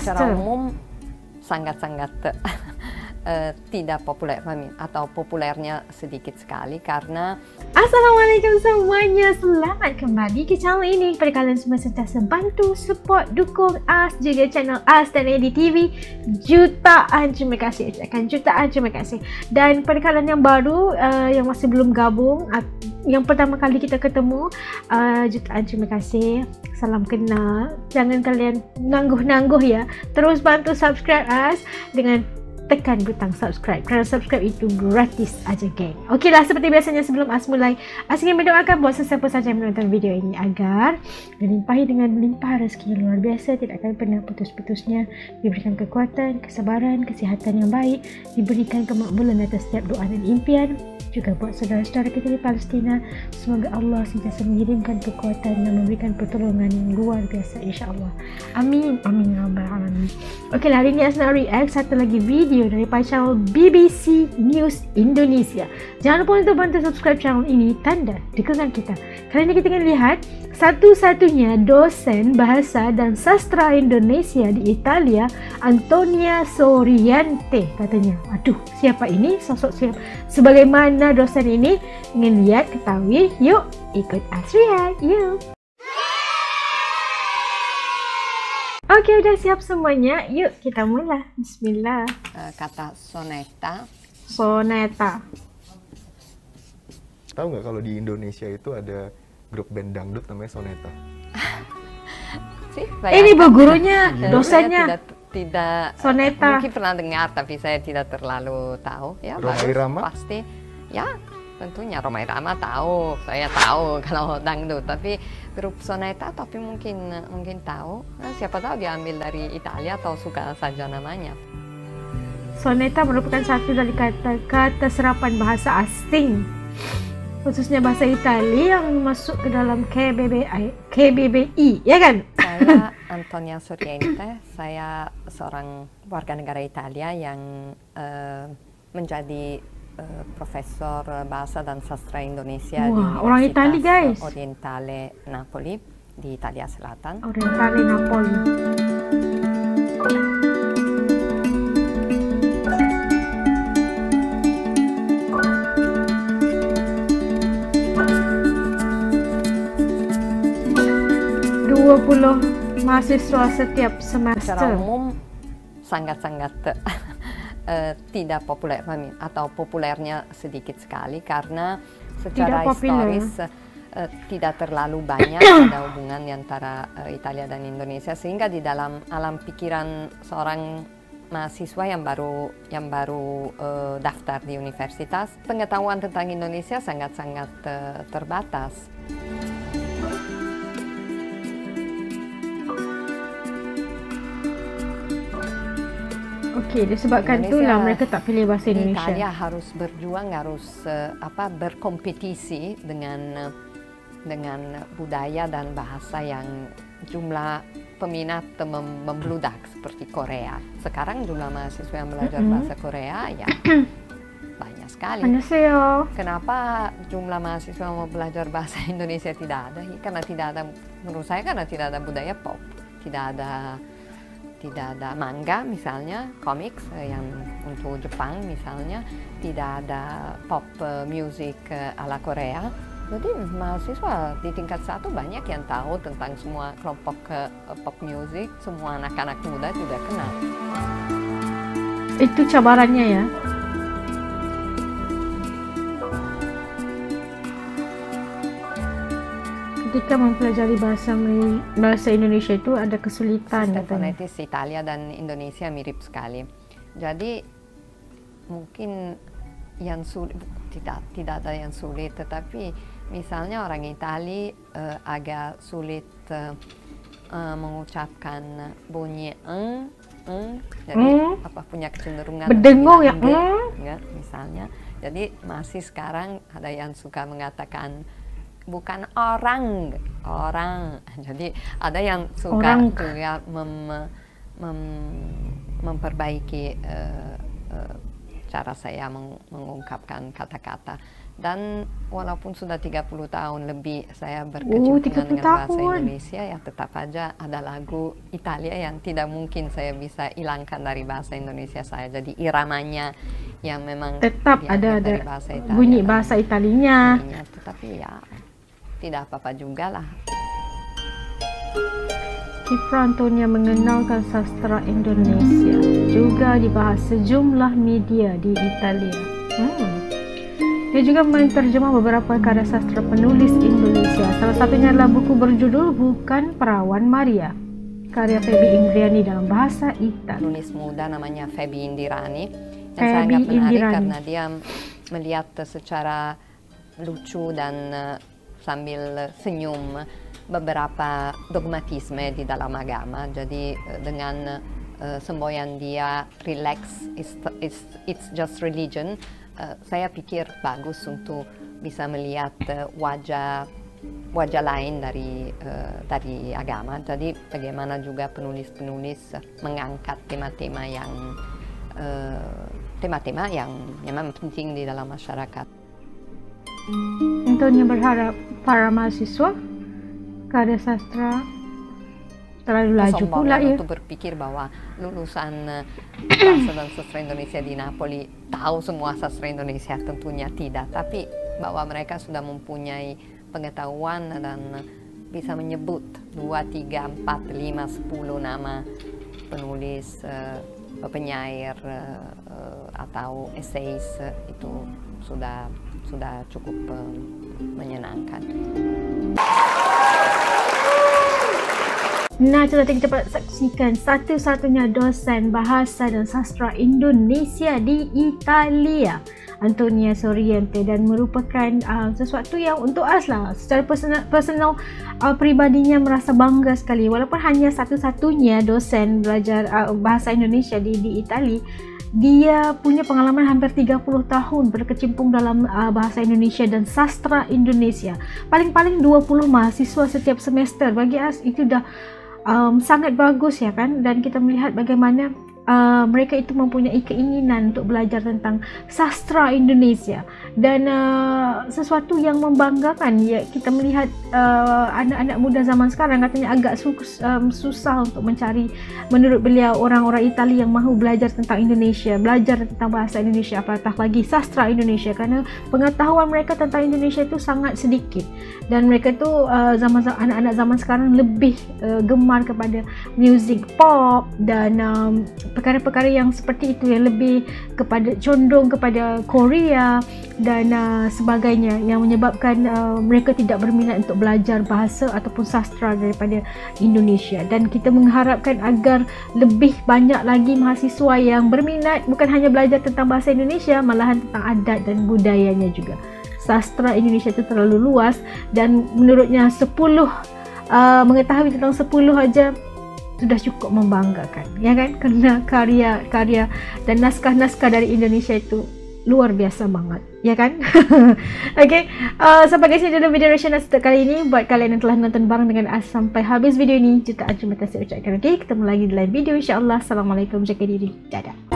secara umum sangat-sangat tidak populer atau populernya sedikit sekali karena Assalamualaikum semuanya, selamat kembali ke channel ini. Kepada kalian semua sentiasa bantu, support, dukung As juga channel As dan Edi TV, jutaan terima kasih, ucapkan jutaan terima kasih. Dan pada kalian yang baru yang masih belum gabung, yang pertama kali kita ketemu, jutaan terima kasih, salam kenal. Jangan kalian nangguh-nangguh ya, terus bantu subscribe As dengan tekan butang subscribe, kerana subscribe itu gratis aja geng. Okeylah, seperti biasanya sebelum As mulai, As ingin mendoakan buat sesiapa saja yang menonton video ini agar dilimpahi dengan limpah rezeki yang luar biasa, tidak akan pernah putus-putusnya, diberikan kekuatan, kesabaran, kesihatan yang baik, diberikan kemakbulan atas setiap doa dan impian. Juga buat saudara-saudara kita di Palestina, semoga Allah sentiasa mengirimkan kekuatan dan memberikan pertolongan yang luar biasa insya-Allah. Amin, amin ya rabbal alamin. Okeylah, hari ini As nak react satu lagi video daripada channel BBC News Indonesia. Jangan lupa untuk bantu subscribe channel ini, tanda dukungan kita. Kali ini kita akan lihat satu-satunya dosen bahasa dan sastra Indonesia di Italia, Antonia Soriante katanya. Aduh, siapa ini? Sosok siapa? Sebagaimana dosen ini? Ingin lihat, ketahui? Yuk, ikut As react, yuk! Oke, udah siap semuanya. Yuk, kita mulai. Bismillah. Kata soneta. Soneta. Tahu nggak kalau di Indonesia itu ada grup band dangdut namanya Soneta? Ini bu gurunya, dosennya. Tidak Soneta. Mungkin pernah dengar, tapi saya tidak terlalu tahu. Ya, Rhoma Irama? Pasti. Ya, tentunya Rhoma Irama tahu. Saya tahu kalau dangdut, tapi grup Soneta tapi mungkin tahu. Nah, siapa tahu diambil dari Italia atau suka saja namanya. Soneta merupakan satu dari kata serapan bahasa asing, khususnya bahasa Italia yang masuk ke dalam KBBI, ya kan? Saya Antonia Soriante, saya seorang warga negara Italia yang menjadi profesor bahasa dan sastra Indonesia di orang Italia, guys. Orientale Napoli di Italia Selatan. Orientale Napoli. Mahasiswa setiap semester. Secara umum sangat-sangat tidak populer atau populernya sedikit sekali karena secara historis tidak terlalu banyak ada hubungan antara Italia dan Indonesia, sehingga di dalam alam pikiran seorang mahasiswa yang baru daftar di universitas, pengetahuan tentang Indonesia sangat-sangat terbatas. Okey, disebabkan itulah mereka tak pilih bahasa Indonesia. Italia harus berjuang, harus berkompetisi dengan budaya dan bahasa yang jumlah peminat membludak seperti Korea. Sekarang jumlah mahasiswa yang belajar bahasa Korea ya banyak sekali. Kenapa jumlah mahasiswa yang mau belajar bahasa Indonesia tidak ada? Karena tidak ada, menurut saya karena tidak ada budaya pop, tidak ada manga misalnya, komik yang untuk Jepang misalnya, tidak ada pop music ala Korea. Jadi mahasiswa di tingkat 1 banyak yang tahu tentang semua kelompok pop music, semua anak-anak muda juga kenal. Itu cabarannya ya. Ketika mempelajari bahasa Indonesia itu ada kesulitan. Sistem fonetis Italia dan Indonesia mirip sekali. Jadi mungkin yang sulit, tidak ada yang sulit, tetapi misalnya orang Itali agak sulit mengucapkan bunyi jadi punya kecenderungan berdengung ya, misalnya. Jadi masih sekarang ada yang suka mengatakan bukan orang, jadi ada yang suka juga memperbaiki cara saya mengungkapkan kata-kata. Dan walaupun sudah 30 tahun lebih saya berkecimpung dengan bahasa Indonesia, ya tetap aja ada lagu Italia yang tidak mungkin saya bisa hilangkan dari bahasa Indonesia saya. Jadi iramanya yang memang tetap ada dari bahasa Italia, bunyi bahasa Italinya. Tetapi ya tidak apa-apa juga lah. Kipra Antonia mengenalkan sastra Indonesia, juga dibahas sejumlah media di Italia. Dia juga menerjemah beberapa karya sastra penulis Indonesia. Salah satunya adalah buku berjudul Bukan Perawan Maria, karya Feby Indriani dalam bahasa Italia. Penulis muda namanya Feby Indriani, yang saya anggap menarik karena dia melihat secara lucu dan sambil senyum beberapa dogmatisme di dalam agama. Jadi dengan semboyan dia relax, it's just religion. Saya pikir bagus untuk bisa melihat wajah lain dari agama. Jadi bagaimana juga penulis-penulis mengangkat tema-tema yang memang penting di dalam masyarakat. Antonia berharap para mahasiswa karya sastra terlalu laju pula ya untuk berpikir bahwa lulusan bahasa dan sastra Indonesia di Napoli tahu semua sastra Indonesia, tentunya tidak, tapi bahwa mereka sudah mempunyai pengetahuan dan bisa menyebut 2, 3, 4, 5, 10 nama penulis, penyair atau eseis, itu sudah cukup menyenangkan. Nah, kita dapat saksikan satu-satunya dosen bahasa dan sastra Indonesia di Italia, Antonia Sorriente, dan merupakan sesuatu yang untuk us lah, secara personal pribadinya merasa bangga sekali, walaupun hanya satu-satunya dosen belajar bahasa Indonesia di Italia. Dia punya pengalaman hampir 30 tahun berkecimpung dalam bahasa Indonesia dan sastra Indonesia. Paling-paling 20 mahasiswa setiap semester. Bagi us itu dah sangat bagus ya kan, dan kita melihat bagaimana mereka itu mempunyai keinginan untuk belajar tentang sastra Indonesia, dan sesuatu yang membanggakan ya. Kita melihat anak-anak muda zaman sekarang katanya agak susah untuk mencari, menurut beliau, orang-orang Italia yang mahu belajar tentang Indonesia, belajar tentang bahasa Indonesia, apatah lagi sastra Indonesia, karena pengetahuan mereka tentang Indonesia itu sangat sedikit, dan mereka itu anak-anak zaman sekarang lebih gemar kepada music pop dan perkara-perkara yang seperti itu, yang lebih condong kepada Korea dan sebagainya, yang menyebabkan mereka tidak berminat untuk belajar bahasa ataupun sastra daripada Indonesia. Dan kita mengharapkan agar lebih banyak lagi mahasiswa yang berminat bukan hanya belajar tentang bahasa Indonesia, malahan tentang adat dan budayanya juga. Sastra Indonesia itu terlalu luas, dan menurutnya mengetahui tentang 10 aja sudah cukup membanggakan, ya kan? Kerana karya dan naskah-naskah dari Indonesia itu luar biasa banget, ya kan? Okay, sampai sini dulu video reaction untuk kali ini. Buat kalian yang telah nonton bareng dengan As sampai habis video ini, jutaan terima kasih ucapkan. Okay, ketemu lagi di lain video insyaAllah. Assalamualaikum, jaga diri, dadah.